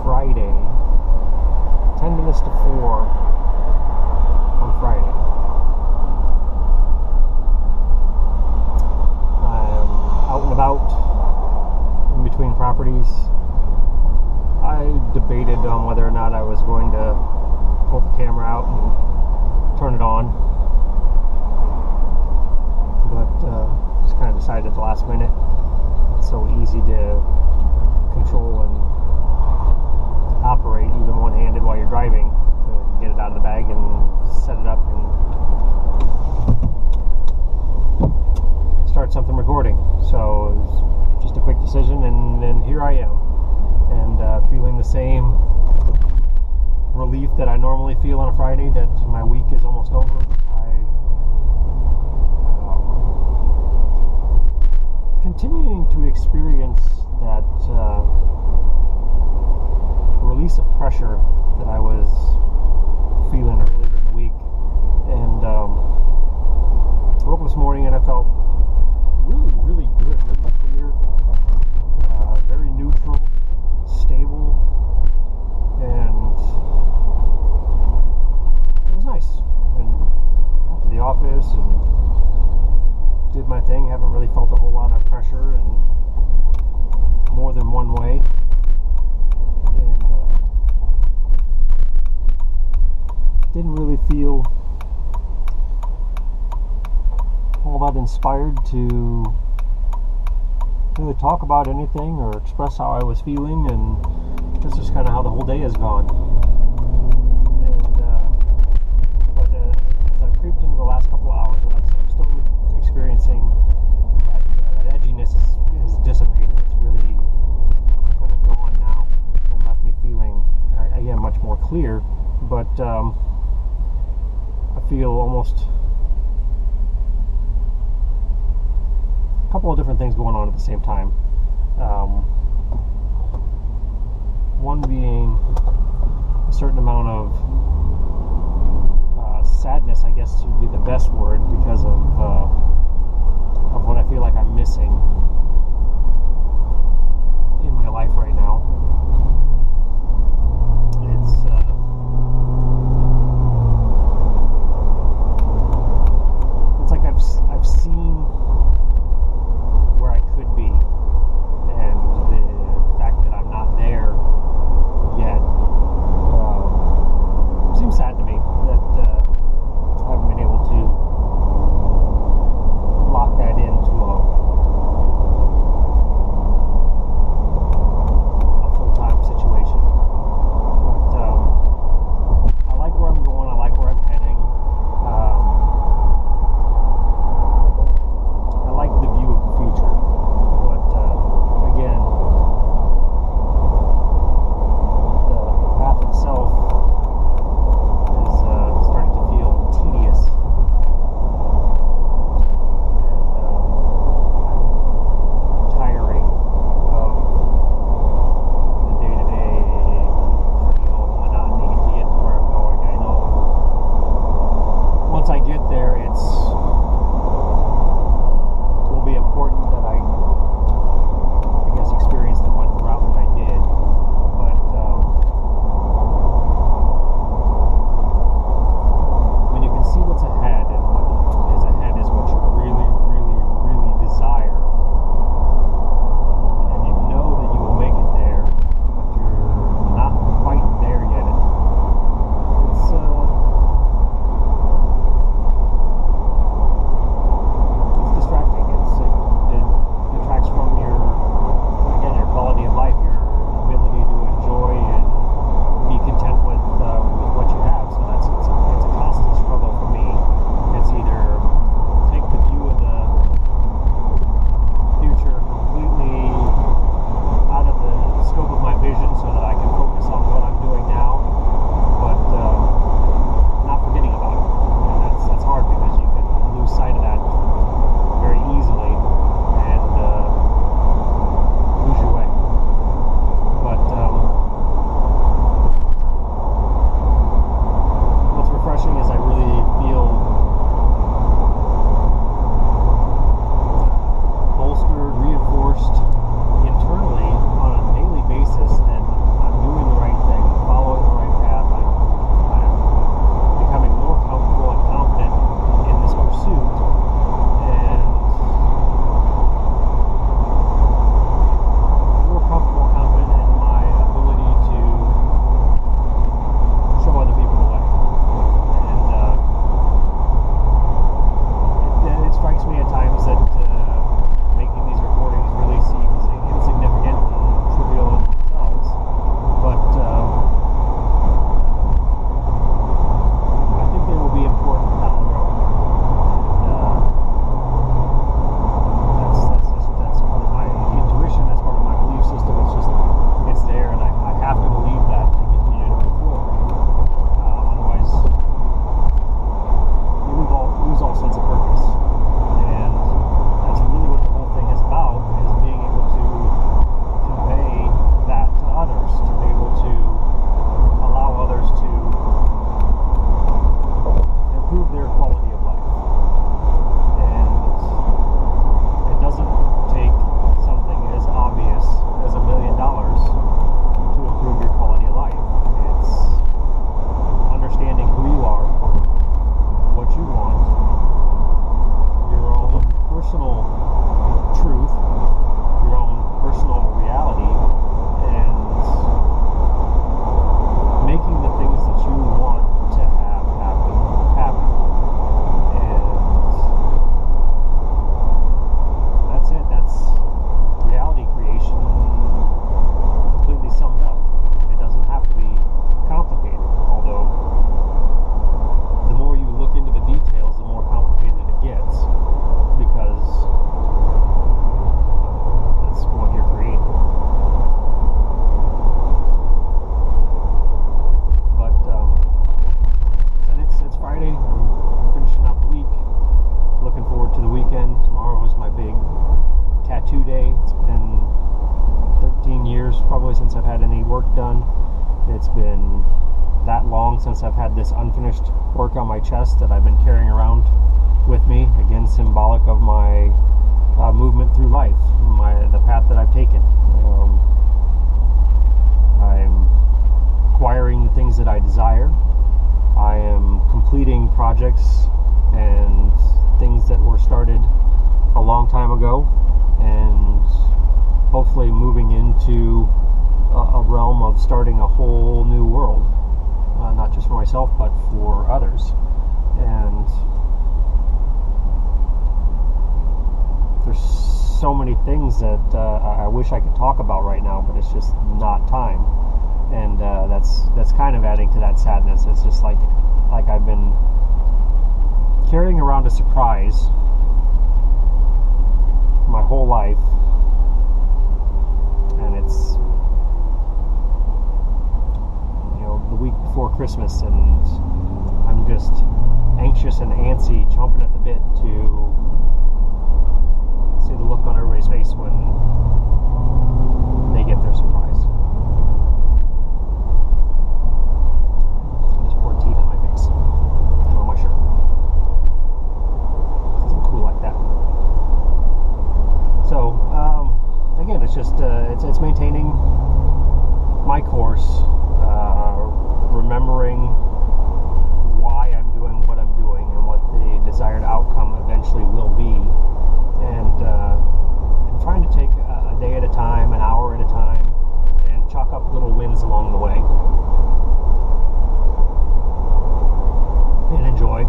Friday, 10 minutes to 4 on Friday. I'm out and about in between properties. I debated on whether or not I was going to pull the camera out and turn it on, but just kind of decided at the last minute. It's so easy to control and operate even one-handed while you're driving, to get it out of the bag and set it up and start something recording. So it was just a quick decision, and here I am, and feeling the same relief that I normally feel on a Friday that my week is almost over. Continuing to experience that release of pressure that I was feeling earlier in the week, and I woke up this morning and I felt really good, really clear, very neutral, stable, and it was nice. And got to the office and did my thing. Haven't really felt a whole lot of pressure in more than one way, and didn't really feel all that inspired to really talk about anything or express how I was feeling, and that's just kind of how the whole day has gone. But as I've creeped into the last couple of hours, like I said, I'm still experiencing that edginess is dissipated. It's really kind of gone now and left me feeling, again, much more clear, but I feel almost a couple of different things going on at the same time. One being a certain amount of sadness, I guess would be the best word, because of what I feel like I'm missing in my life right now. It's like I've seen where I could be, and the fact that I'm not there yet seems sad to me, that I haven't been able to lock that into a probably since I've had any work done. It's been that long since I've had this unfinished work on my chest that I've been carrying around with me, again symbolic of my movement through life, the path that I've taken. I'm acquiring the things that I desire. I am completing projects and things that were started a long time ago, and hopefully moving into a realm of starting a whole new world, not just for myself but for others. And there's so many things that I wish I could talk about right now, but it's just not time. And that's kind of adding to that sadness. It's just like I've been carrying around a surprise my whole life, and it's, you know, the week before Christmas, and I'm just anxious and antsy, chomping at the bit to see the look on everybody's face when they get their surprise. There's poor teeth on my face, and on my shirt. It's cool like that. So again, it's just it's maintaining my course, remembering why I'm doing what I'm doing and what the desired outcome eventually will be, and trying to take a day at a time, an hour at a time, and chalk up little wins along the way, and enjoy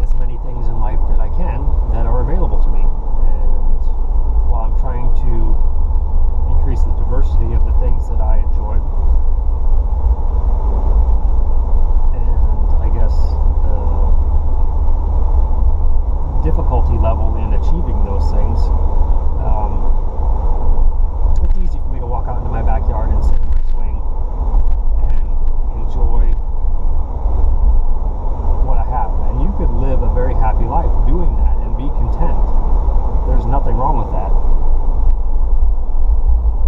as many things in life that I can that are available to me. And while I'm trying to increase the diversity of the things that I enjoy, and I guess the difficulty level in achieving those things, it's easy for me to walk out into my backyard and sit in my swing and enjoy what I have. And you could live a very happy life doing that and be content. There's nothing wrong with that.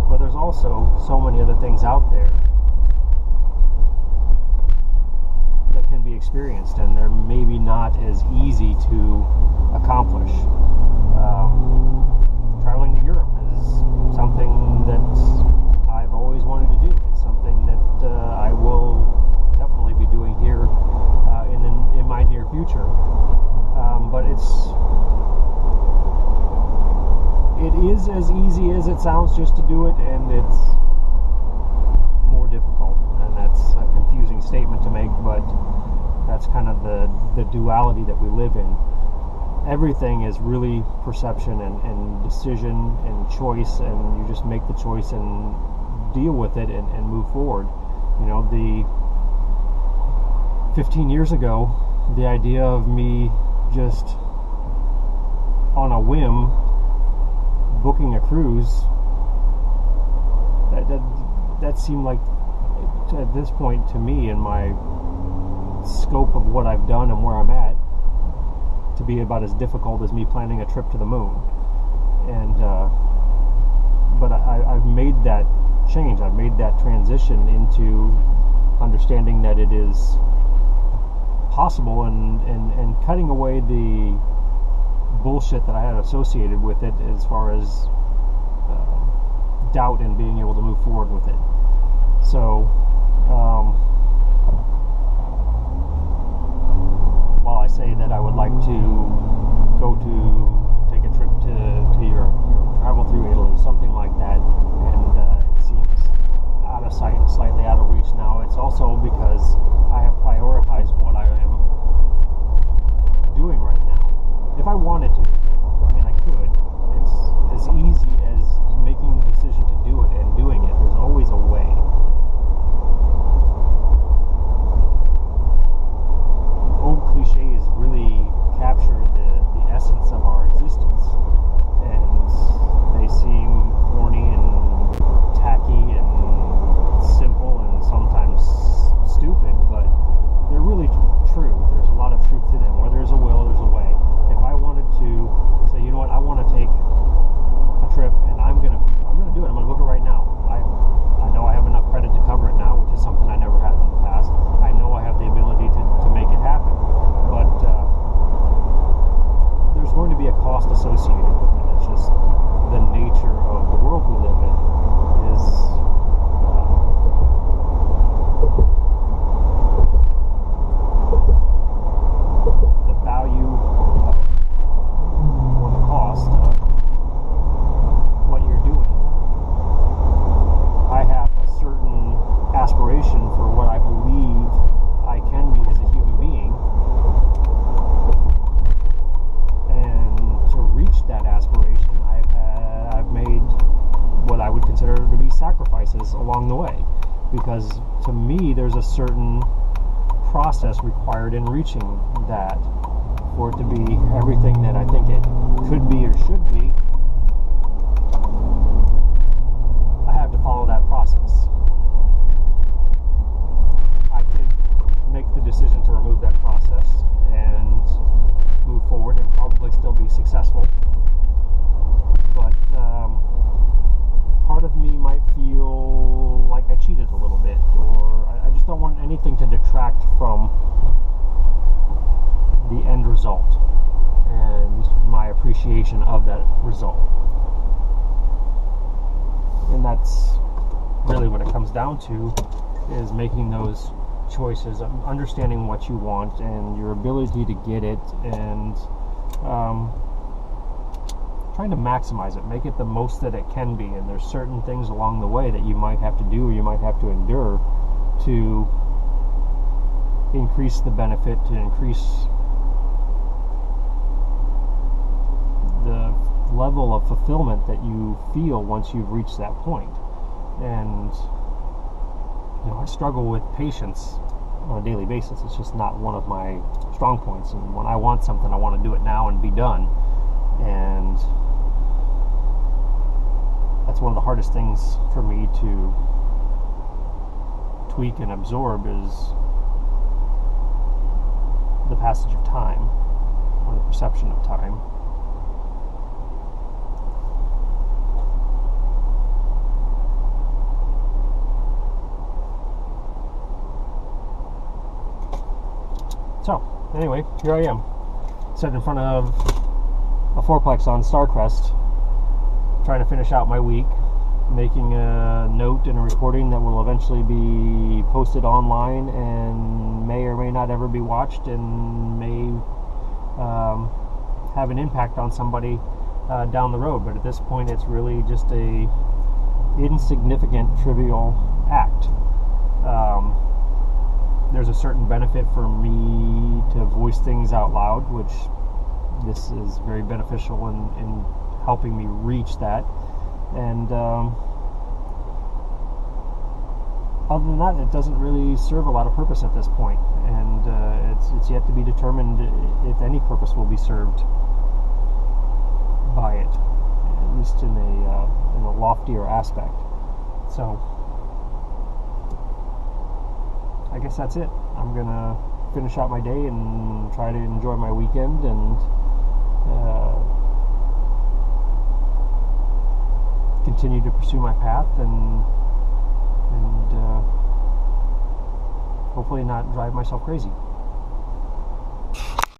But there's also so many other things out there that can be experienced, and they're maybe not as easy to accomplish. Traveling to Europe is something that I've always wanted to do. It's something that I will definitely be doing here in my near future. But it is as easy as it sounds just to do it, and it's more difficult. And that's a confusing statement to make, but that's kind of the duality that we live in. Everything is really perception and decision and choice, and you just make the choice and deal with it and move forward. You know, 15 years ago, the idea of me just on a whim booking a cruise, that seemed like, at this point to me, in my scope of what I've done and where I'm at, to be about as difficult as me planning a trip to the moon. And but I've made that change. I've made that transition into understanding that it is possible, and cutting away the bullshit that I had associated with it as far as doubt and being able to move forward with it. So while I say that I would like to take a trip to Europe, travel through Italy, something like that, and it seems out of sight and slightly out of reach now, it's also because I have prioritized what I am doing right now. If I wanted to, I mean, I could. It's as easy as making the decision to do it and doing it. There's always a way. Old cliches really capture the essence of our existence, and they seem corny consider to be sacrifices along the way, because to me there's a certain process required in reaching that. For it to be everything that I think it could be or should be, I have to follow that process. I could make the decision to remove that process and move forward and probably still be successful. But part of me might feel like I cheated a little bit, or I just don't want anything to detract from the end result and my appreciation of that result. And that's really what it comes down to, is making those choices, understanding what you want and your ability to get it, and trying to maximize it, make it the most that it can be. And there's certain things along the way that you might have to do or you might have to endure to increase the benefit, to increase the level of fulfillment that you feel once you've reached that point. And I struggle with patience on a daily basis. It's just not one of my strong points. And when I want something, I want to do it now and be done. And that's one of the hardest things for me to tweak and absorb, is the passage of time, or the perception of time. So, anyway, here I am, sitting in front of a fourplex on Starcrest, trying to finish out my week, making a note and a recording that will eventually be posted online and may or may not ever be watched, and may have an impact on somebody down the road. But at this point, it's really just a insignificant, trivial act. There's a certain benefit for me to voice things out loud, which this is very beneficial in helping me reach that. And other than that, it doesn't really serve a lot of purpose at this point. And it's yet to be determined if any purpose will be served by it, at least in a loftier aspect. So I guess that's it. I'm gonna finish out my day and try to enjoy my weekend, and continue to pursue my path, and hopefully not drive myself crazy.